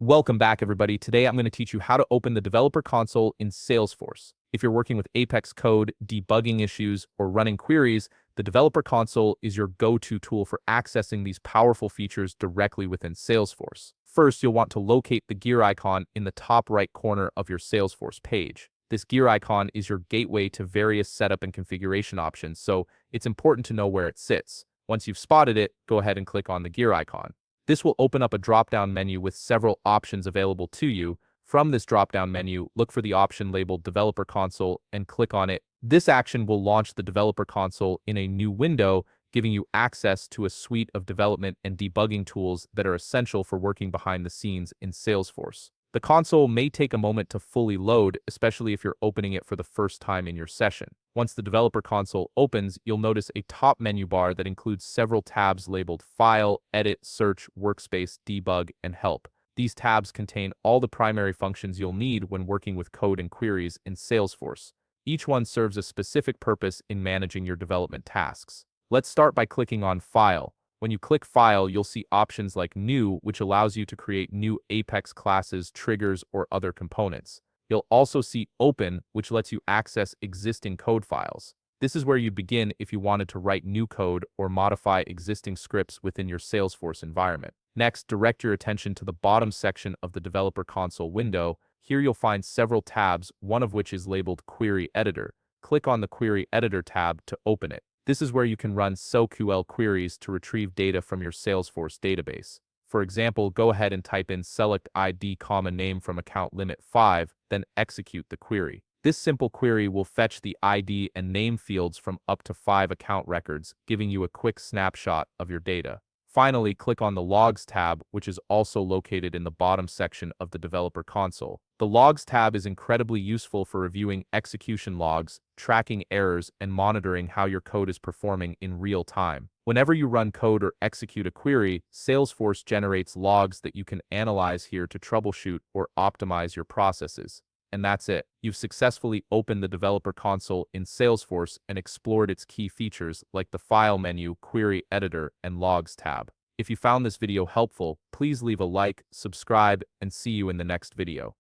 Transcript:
Welcome back, everybody. Today, I'm going to teach you how to open the developer console in Salesforce. If you're working with Apex code, debugging issues, or running queries, the developer console is your go-to tool for accessing these powerful features directly within Salesforce. First, you'll want to locate the gear icon in the top right corner of your Salesforce page. This gear icon is your gateway to various setup and configuration options, so it's important to know where it sits. Once you've spotted it, go ahead and click on the gear icon. This will open up a drop-down menu with several options available to you. From this drop-down menu, look for the option labeled Developer Console and click on it. This action will launch the Developer Console in a new window, giving you access to a suite of development and debugging tools that are essential for working behind the scenes in Salesforce. The console may take a moment to fully load, especially if you're opening it for the first time in your session. Once the developer console opens, you'll notice a top menu bar that includes several tabs labeled File, Edit, Search, Workspace, Debug, and Help. These tabs contain all the primary functions you'll need when working with code and queries in Salesforce. Each one serves a specific purpose in managing your development tasks. Let's start by clicking on File. When you click File, you'll see options like New, which allows you to create new Apex classes, triggers, or other components. You'll also see Open, which lets you access existing code files. This is where you begin if you wanted to write new code or modify existing scripts within your Salesforce environment. Next, direct your attention to the bottom section of the Developer Console window. Here you'll find several tabs, one of which is labeled Query Editor. Click on the Query Editor tab to open it. This is where you can run SoQL queries to retrieve data from your Salesforce database. For example, go ahead and type in select ID, name from account limit 5, then execute the query. This simple query will fetch the ID and name fields from up to 5 account records, giving you a quick snapshot of your data. Finally, click on the Logs tab, which is also located in the bottom section of the Developer Console. The Logs tab is incredibly useful for reviewing execution logs, tracking errors, and monitoring how your code is performing in real time. Whenever you run code or execute a query, Salesforce generates logs that you can analyze here to troubleshoot or optimize your processes. And that's it. You've successfully opened the Developer Console in Salesforce and explored its key features like the File menu, Query Editor, and Logs tab. If you found this video helpful, please leave a like, subscribe, and see you in the next video.